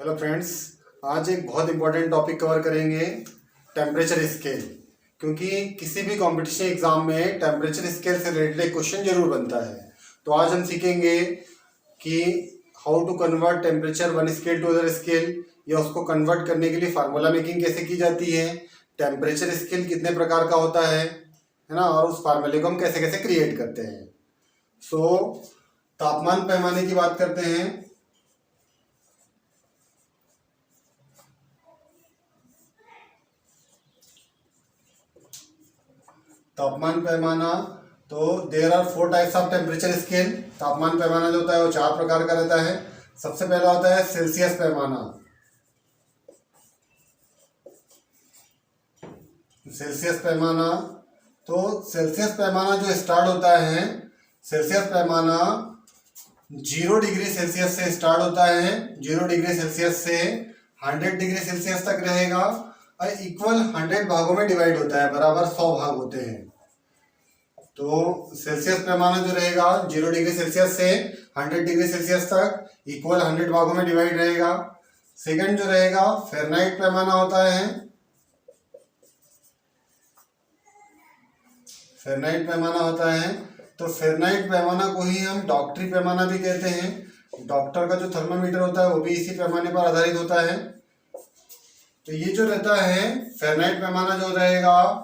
Hello friends, आज एक बहुत इंपॉर्टेंट टॉपिक कवर करेंगे, टेम्परेचर स्केल। क्योंकि किसी भी कंपटीशन एग्जाम में टेम्परेचर स्केल से रिलेटेड एक क्वेश्चन जरूर बनता है। तो आज हम सीखेंगे कि how to convert temperature one scale to other scale, या उसको कन्वर्ट करने के लिए फार्मूला मेकिंग कैसे की जाती है, टेम्परेचर स्केल कितने प्रकार का होता है ना, और उस फार्मूले को हम कैसे कैसे क्रिएट करते हैं। तापमान पैमाने की बात करते हैं। तापमान पैमाना, तो there are 4 types of temperature scale. तापमान पैमाना जो होता है वो 4 प्रकार का रहता है। सबसे पहला होता है सेल्सियस पैमाना। सेल्सियस पैमाना, तो सेल्सियस पैमाना जो स्टार्ट होता है, सेल्सियस पैमाना 0 डिग्री सेल्सियस से स्टार्ट होता है। 0 डिग्री सेल्सियस से 100 डिग्री सेल्सियस तक रहेगा और इक्वल 100 भागों में डिवाइड होता है, बराबर 100 भाग होते हैं। तो सेल्सियस पैमाना जो रहेगा 0 डिग्री सेल्सियस से 100 डिग्री सेल्सियस तक इक्वल 100 भागों में डिवाइड रहेगा। सेकंड जो रहेगा फ़ारेनहाइट पैमाना होता है। फ़ारेनहाइट पैमाना होता है, तो फ़ारेनहाइट पैमाना को ही हम डॉक्टरी पैमाना भी कहते हैं। डॉक्टर का जो थर्मामीटर होता है वो भी इसी पैमाने पर आधारित होता है। तो ये जो रहता है फ़ारेनहाइट पैमाना जो रहेगा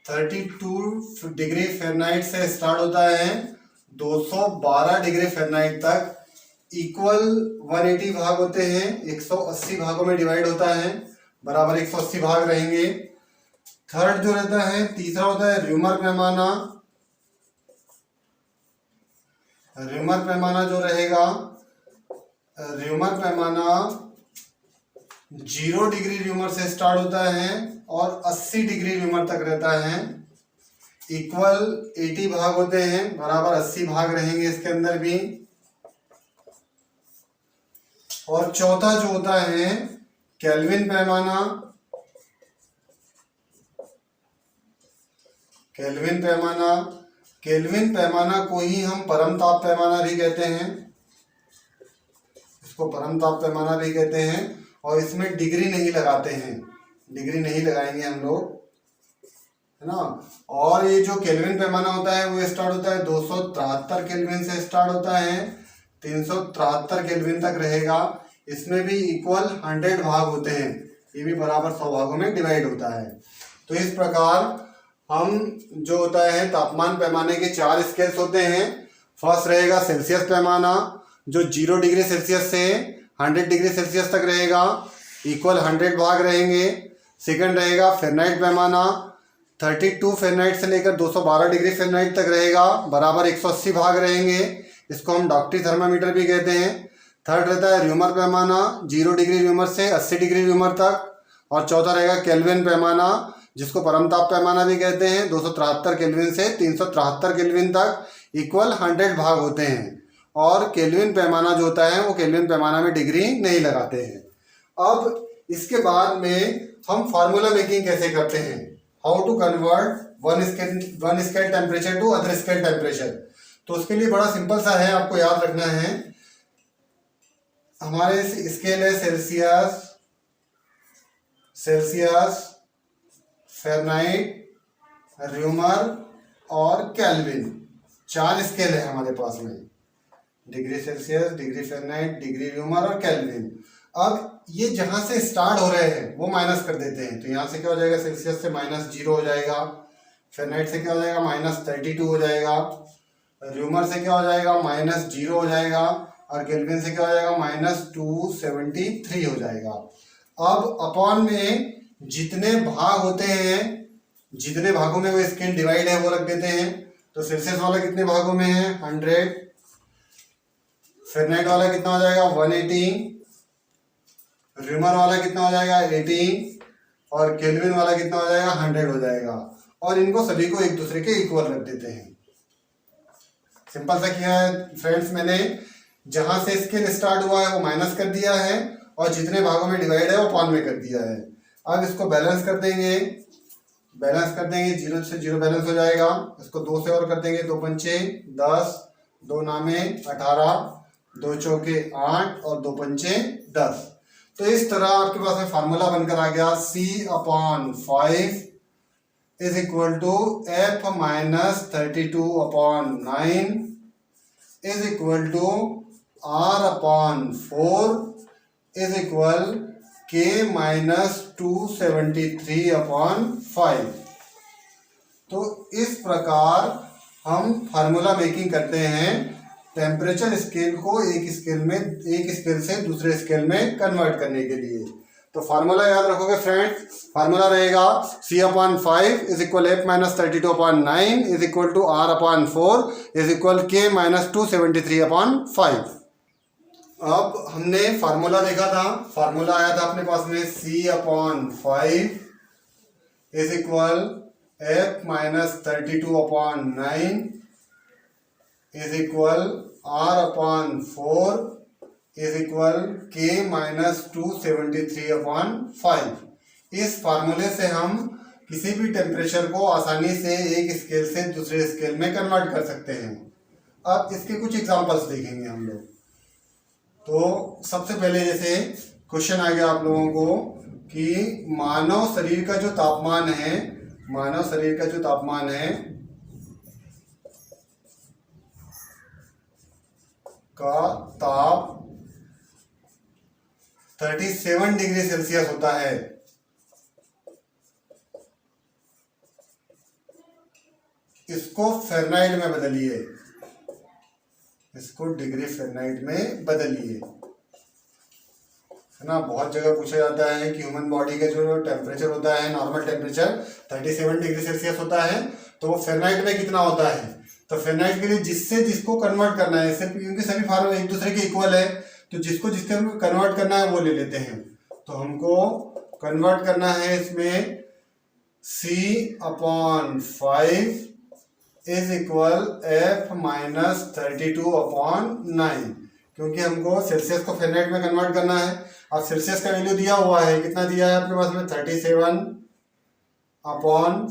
32 डिग्री फ़ारेनहाइट से स्टार्ट होता है 212 डिग्री फ़ारेनहाइट तक इक्वल 180 भाग होते हैं, 180 भागों में डिवाइड होता है, बराबर 180 भाग रहेंगे। थर्ड जो रहता है, तीसरा होता है र्यूमर पैमाना। र्यूमर पैमाना जो रहेगा, र्यूमर पैमाना 0 डिग्री र्यूमर से स्टार्ट होता है और 80 डिग्री र्यूमर तक रहता है, इक्वल 80 भाग होते हैं, बराबर 80 भाग रहेंगे इसके अंदर भी। और चौथा जो होता है केल्विन पैमाना। केल्विन पैमाना, केल्विन पैमाना को ही हम परम ताप पैमाना भी कहते हैं। इसको परम ताप पैमाना भी कहते हैं और इसमें डिग्री नहीं लगाते हैं, डिग्री नहीं लगाएंगे हम लोग, है ना। और ये जो केल्विन पैमाना होता है वो स्टार्ट होता है 273 केल्विन से स्टार्ट होता है 373 केल्विन तक रहेगा। इसमें भी इक्वल 100 भाग होते हैं, ये भी बराबर 100 भागों में डिवाइड होता है। तो इस प्रकार हम जो होता है तापमान पैमाने के 4 स्केल्स होते हैं। फर्स्ट रहेगा सेल्सियस पैमाना जो 0 डिग्री सेल्सियस से 100 डिग्री सेल्सियस तक रहेगा, इक्वल 100 भाग रहेंगे। सेकंड रहेगा फ़ारेनहाइट पैमाना, 32 फ़ारेनहाइट से लेकर 212 डिग्री फ़ारेनहाइट तक रहेगा, बराबर 180 भाग रहेंगे। इसको हम डॉक्टरी थर्मामीटर भी कहते हैं। थर्ड रहता है र्यूमर पैमाना 0 डिग्री र्यूमर से 80 डिग्री र्यूमर तक। और चौथा रहेगा केल्विन पैमाना जिसको परम ताप पैमाना भी कहते हैं, 273 केल्विन से 373 केल्विन तक इक्वल 100 भाग होते हैं। और केल्विन पैमाना जो होता है वो केल्विन पैमाना में डिग्री नहीं लगाते हैं। अब इसके बाद में हम फार्मूला मेकिंग कैसे करते हैं, how to convert one scale temperature to other scale temperature. तो उसके लिए बड़ा सिंपल सा है, आपको याद रखना है। हमारे स्केल है सेल्सियस, फ़ारेनहाइट, र्यूमर और केल्विन। 4 स्केल है हमारे पास में, degree Celsius, degree Fahrenheit, degree rumour और केल्विन। अब ये जहां से स्टार्ट हो रहे हैं वो माइनस कर देते हैं। तो यहाँ से क्या हो जाएगा, सेल्सियस से -0 हो जाएगा, फ़ारेनहाइट से क्या हो जाएगा -32 हो जाएगा, र्यूमर से क्या हो जाएगा -0 हो जाएगा और केल्विन से क्या हो जाएगा -273 हो जाएगा। अब अपॉन में जितने भाग होते हैं, जितने भागों में वो स्केल डिवाइड है वो रख देते हैं। तो सेल्सियस वाला कितने भागों में है 100, फ़ारेनहाइट वाला कितना हो जाएगा 180, र्यूमर वाला कितना हो जाएगा 80 और केल्विन वाला कितना हो जाएगा 100 हो जाएगा। और इनको सभी को एक दूसरे के इक्वल रख देते हैं। सिंपल सा किया है फ्रेंड्स मैंने, जहां से स्केल स्टार्ट हुआ है वो माइनस कर दिया है और जितने भागों में डिवाइड है वो अपॉन में कर दिया है। अब इसको बैलेंस कर देंगे, 0 से 0 बैलेंस हो जाएगा। इसको 2 से और कर देंगे, 2 पंचे 10, 2 नामे 18, 2 चौके 8 और 2 पंचे 10। तो इस तरह आपके पास में फार्मूला बनकर आ गया C/5 is equal to F-32/9 is equal to R/4 is equal K-273/5। तो इस प्रकार हम फार्मूला मेकिंग करते हैं टेम्परेचर स्केल को एक स्केल से दूसरे स्केल में कन्वर्ट करने के लिए। तो फार्मूला याद रखोगे फ्रेंड्स, फार्मूला रहेगा C/5 is equal F-32/9 is equal to R/4 is equal K-273/5। अब हमने फार्मूला देखा था, फार्मूला आया था अपने पास में C/5 is equal F-32/9 is equal R/4 is equal K-273/5। इस फार्मूले से हम किसी भी टेम्परेचर को आसानी से एक स्केल से दूसरे स्केल में कन्वर्ट कर सकते हैं। अब इसके कुछ एग्जांपल्स देखेंगे हम लोग। तो सबसे पहले जैसे क्वेश्चन आ गया आप लोगों को कि मानव शरीर का जो तापमान है, मानव शरीर का जो तापमान है का ताप 37 डिग्री सेल्सियस होता है। इसको फ़ारेनहाइट में बदलिए, इसको डिग्री फ़ारेनहाइट में बदलिए, है ना। बहुत जगह पूछा जाता है कि ह्यूमन बॉडी का जो टेम्परेचर होता है, नॉर्मल टेम्परेचर 37 डिग्री सेल्सियस होता है, तो वो फ़ारेनहाइट में कितना होता है। तो फ़ारेनहाइट के लिए जिसको कन्वर्ट करना है, सिर्फ क्योंकि सभी फार्मूले एक दूसरे के इक्वल है, तो जिसको जिसके कन्वर्ट करना है वो ले लेते हैं। तो हमको कन्वर्ट करना है इसमें C/5 इज इक्वल F-32/9, क्योंकि हमको सेल्सियस को फ़ारेनहाइट में कन्वर्ट करना है। अब सेल्सियस का वैल्यू दिया हुआ है, कितना दिया है अपने पास में 37/5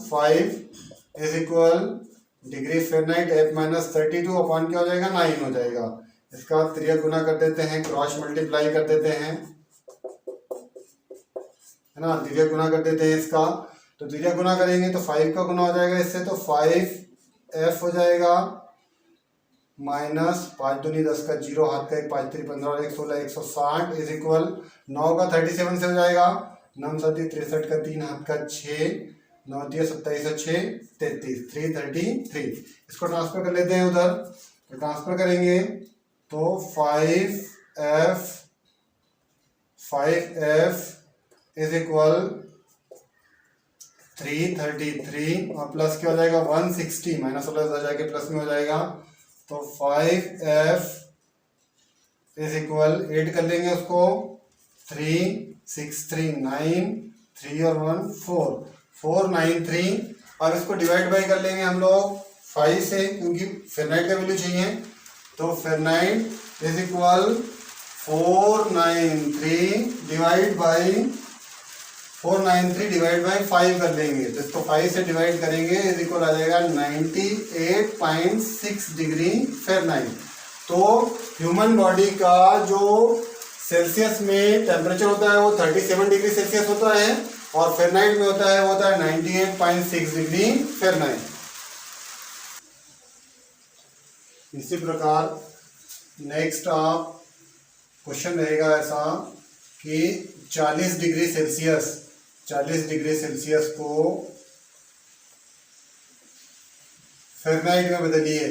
is equal degree Fahrenheit F-32 क्या हो जाएगा 9 हो जाएगा। इसका त्रिया गुना कर देते हैं, क्रॉस मल्टीप्लाई कर देते हैं, है ना, त्रिया गुना कर देते हैं इसका। तो त्रिया गुना करेंगे तो 5 का गुना हो जाएगा इससे, तो 5F हो जाएगा माइनस 5 दूनी 10 का 0, हाथ का 1 5 3 15 और 1 16 160 इज इक्वल 9 का 37 से हो जाएगा, 9 7 63 का 3 हाथ का 6 9 3 27 और 6 33 333। इसको ट्रांसफर कर लेते हैं उधर, तो ट्रांसफर करेंगे तो 5F इज इक्वल 333 और प्लस क्या हो जाएगा 160, माइनस प्लस हो जाएगा प्लस में हो जाएगा। तो 5F इज इक्वल 8 कर लेंगे उसको, 3 6 3 9 3 और 1 4 493। और इसको डिवाइड बाई कर लेंगे हम लोग 5 से, क्योंकि फ़ारेनहाइट का वैल्यू चाहिए। तो Fahrenheit is equal 493 divide by 5 कर लेंगे, तो इसको 5 से डिवाइड करेंगे, इज इक्वल आ जाएगा 98.6 डिग्री फ़ारेनहाइट। तो ह्यूमन बॉडी का जो सेल्सियस में टेम्परेचर होता है वो 37 डिग्री सेल्सियस होता है, और फ़ारेनहाइट में होता है 98.6 डिग्री फ़ारेनहाइट। इसी प्रकार नेक्स्ट आप क्वेश्चन रहेगा ऐसा कि 40 डिग्री सेल्सियस को फ़ारेनहाइट में बदलिए,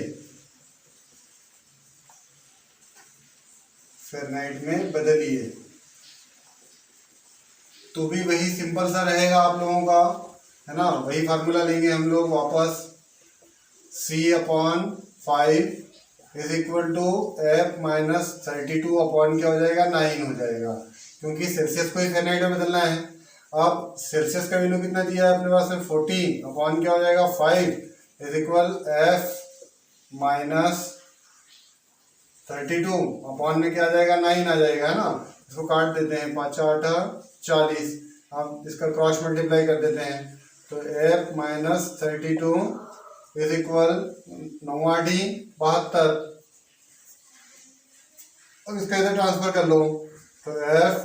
फ़ारेनहाइट में बदलिए, तो भी वही सिंपल सा रहेगा आप लोगों का, है ना। वही फार्मूला लेंगे हम लोग वापस, C/5 is equal to F-32 क्या हो जाएगा 9 हो जाएगा, क्योंकि सेल्सियस को ही फ़ारेनहाइट में बदलना है। अब सेल्सियस का वैल्यू कितना दिया है अपने पास में 14 क्या हो जाएगा 5 इज इक्वल F-32 में क्या आ जाएगा 9 आ जाएगा, है ना। इसको काट देते हैं, 5 8 40, अब इसका क्रॉस मल्टीप्लाई कर देते हैं, तो F-32 इज इक्वल 9 8 72। अब इसका इधर ट्रांसफर कर लो, तो F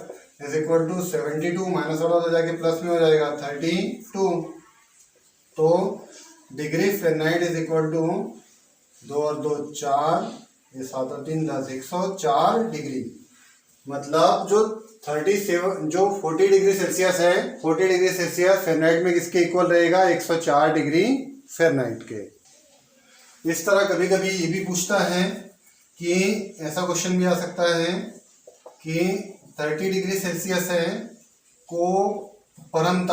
is equal to 72, minus वाला तो जाके प्लस में हो जाएगा 32। तो degree Fahrenheit is equal to 2 और 2 4, ये 7 और 3 10, 104 डिग्री। मतलब जो 40 डिग्री सेल्सियस है, 40 डिग्री सेल्सियस फ़ारेनहाइट में किसके इक्वल रहेगा? 104 डिग्री फ़ारेनहाइट के। इस तरह कभी कभी ये भी पूछता है कि ऐसा क्वेश्चन भी आ सकता है कि 30 डिग्री सेल्सियस है को परम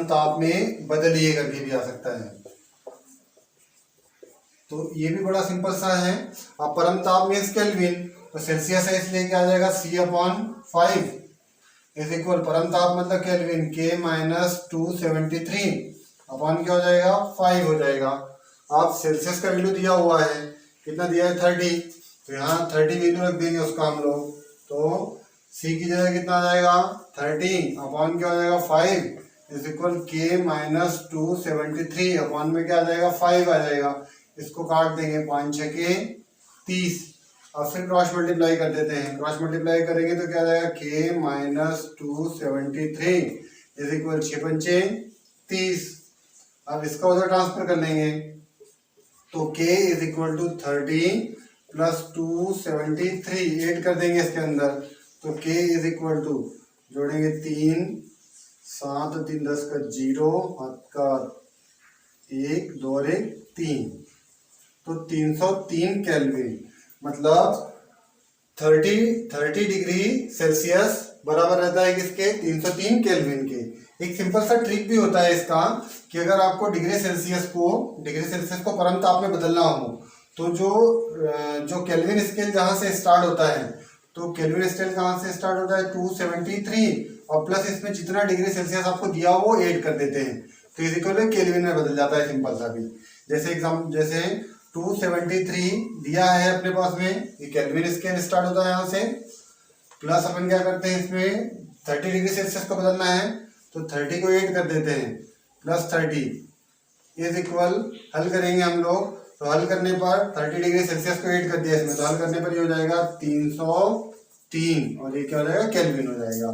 ताप में बदलिए करके भी आ सकता है। तो ये भी बड़ा सिंपल सा है। अब परम ताप मीन्स केल्विन, तो सेल्सियस है इसलिए क्या आ जाएगा? C/5 इज इक्वल, परम ताप मतलब केल्विन, K-273 अपॉन क्या हो जाएगा? 5 हो जाएगा। अब सेल्सियस का वैल्यू दिया हुआ है, कितना दिया है? 30, तो यहाँ 30 वैल्यू रख देंगे उसका हम लोग। तो C की जगह कितना आ जाएगा? 30 अपॉन क्या हो जाएगा? 5 इज इक्वल K-273 अपॉन में क्या आ जाएगा? 5 आ जाएगा। इसको काट देंगे, 5 6 के 30। अब फिर क्रॉस मल्टीप्लाई कर देते हैं। क्रॉस मल्टीप्लाई करेंगे तो क्या आ जाएगा? K-273 इज इक्वल 6 पंचे 30। अब इसका उधर ट्रांसफर कर लेंगे, तो K is equal to 30 plus 273 add कर देंगे इसके अंदर, तो K इज इक्वल टू जोड़ेंगे 3 7 3 10 का 0 हाथ का 1 2 और 1 3, तो 303 केल्विन। मतलब 30 डिग्री सेल्सियस बराबर रहता है किसके? 303 केल्विन के। एक सिंपल सा ट्रिक भी होता है इसका कि अगर आपको डिग्री सेल्सियस को परम ताप में बदलना हो, तो जो केल्विन स्केल जहाँ से स्टार्ट होता है, तो केल्विन स्केल कहाँ से स्टार्ट होता है? 273 और प्लस इसमें जितना डिग्री सेल्सियस आपको दिया हो वो ऐड कर देते हैं, तो इस इक्वल केल्विन में बदल जाता है। सिंपल सा भी जैसे 273 दिया है अपने पास में, ये केल्विन स्केल स्टार्ट होता है यहाँ से, प्लस अपन क्या करते हैं इसमें 30 डिग्री सेल्सियस को बदलना है, तो 30 को ऐड कर देते हैं प्लस 30 इज इक्वल, हल करेंगे हम लोग, तो हल करने पर 30 डिग्री सेल्सियस को ऐड कर दिया इसमें, तो हल करने पर ये हो जाएगा 303 और ये क्या हो जाएगा? केल्विन हो जाएगा।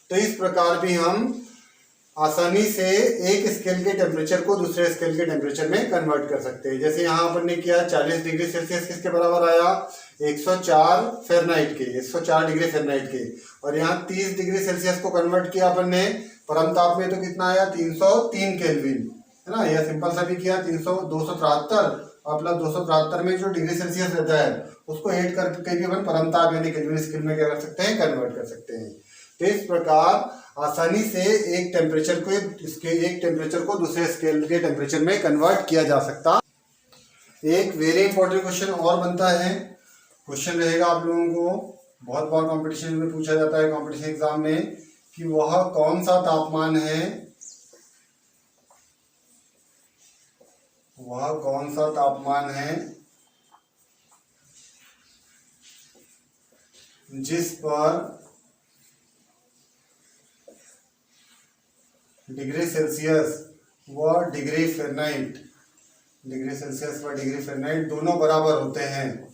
तो इस प्रकार भी हम आसानी से एक स्केल के टेम्परेचर को दूसरे स्केल के टेम्परेचर में कन्वर्ट कर सकते हैं। जैसे यहाँ अपन ने किया 40 डिग्री सेल्सियस किसके बराबर आया? 104 फ़ारेनहाइट के, 104 डिग्री फ़ारेनहाइट के। और यहाँ 30 डिग्री सेल्सियस को कन्वर्ट किया अपन ने परम ताप में, तो कितना आया? 303 केल्विन, है ना। यह सिंपल सा भी किया 273 और प्लस 273 में जो डिग्री सेल्सियस रहता है उसको ऐड करके भी अपन परम ताप यानी केल्विन स्केल में क्या कर सकते हैं? कन्वर्ट कर सकते हैं। तो इस प्रकार आसानी से एक टेम्परेचर को दूसरे स्केल के टेम्परेचर में कन्वर्ट किया जा सकता। एक वेरी इंपॉर्टेंट क्वेश्चन और बनता है, क्वेश्चन रहेगा आप लोगों को, बहुत बार कंपटीशन में पूछा जाता है कंपटीशन एग्जाम में, कि वह कौन सा तापमान है जिस पर डिग्री सेल्सियस व डिग्री फ़ारेनहाइट दोनों बराबर होते हैं।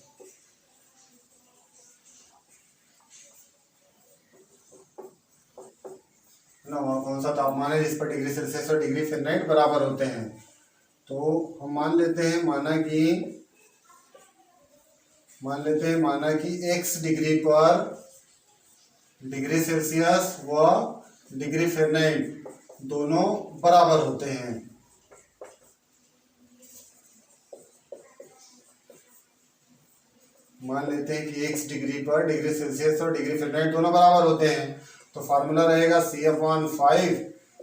ना, वह कौन सा तापमान है जिस पर डिग्री सेल्सियस और डिग्री फ़ारेनहाइट बराबर होते हैं। तो हम मान लेते हैं माना कि x डिग्री पर डिग्री सेल्सियस व डिग्री फ़ारेनहाइट दोनों बराबर होते हैं। मान लेते हैं कि x डिग्री पर डिग्री सेल्सियस और डिग्री फ़ारेनहाइट दोनों बराबर होते हैं, तो फार्मूला रहेगा C/5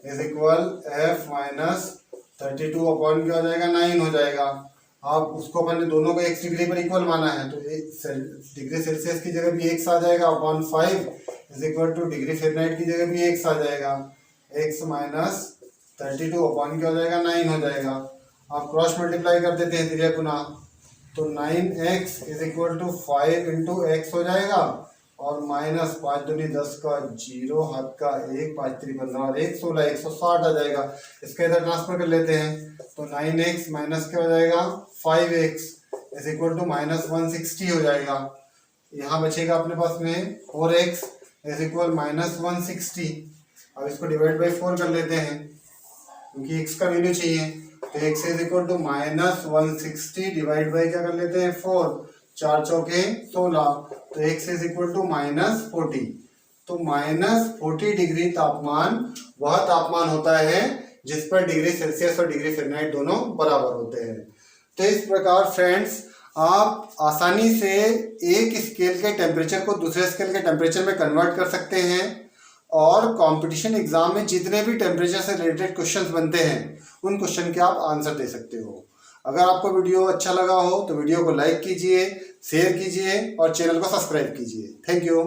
is equal F minus 32 upon क्या हो जाएगा? 9 हो जाएगा। अब उसको अपन ने दोनों को x डिग्री पर इक्वल माना है, तो डिग्री सेल्सियस की जगह भी x आ जाएगा upon 5 is equal two degree Fahrenheit की जगह भी x आ जाएगा, x माइनस 32 अपॉन क्या हो जाएगा? 9 हो जाएगा। अब क्रॉस मल्टीप्लाई कर देते हैं त्रिया गुना, तो 9x is equal to 5 into x हो जाएगा, और माइनस 5 दूनी 10 का 0 हाथ का 1 5 3 15 और 1 16 160 आ जाएगा। इसके इधर ट्रांसफर कर लेते हैं, तो 9x माइनस क्या हो जाएगा? 5x is equal to minus 160 हो जाएगा। यहाँ बचेगा अपने पास में 4x इज इक्वल -160। अब इसको डिवाइड बाई 4 कर लेते हैं क्योंकि x का वैल्यू चाहिए। तो x is equal to -160 divide by क्या कर लेते हैं 4, 4 चौके 16, तो x इज इक्वल टू -40। तो -40 डिग्री तापमान वह तापमान होता है जिस पर डिग्री सेल्सियस और डिग्री फ़ारेनहाइट दोनों बराबर होते हैं। तो इस प्रकार फ्रेंड्स आप आसानी से एक स्केल के टेम्परेचर को दूसरे स्केल के टेम्परेचर में कन्वर्ट कर सकते हैं और कंपटीशन एग्जाम में जितने भी टेम्परेचर से रिलेटेड क्वेश्चंस बनते हैं उन क्वेश्चन के आप आंसर दे सकते हो। अगर आपको वीडियो अच्छा लगा हो तो वीडियो को लाइक कीजिए, शेयर कीजिए और चैनल को सब्सक्राइब कीजिए। Thank you.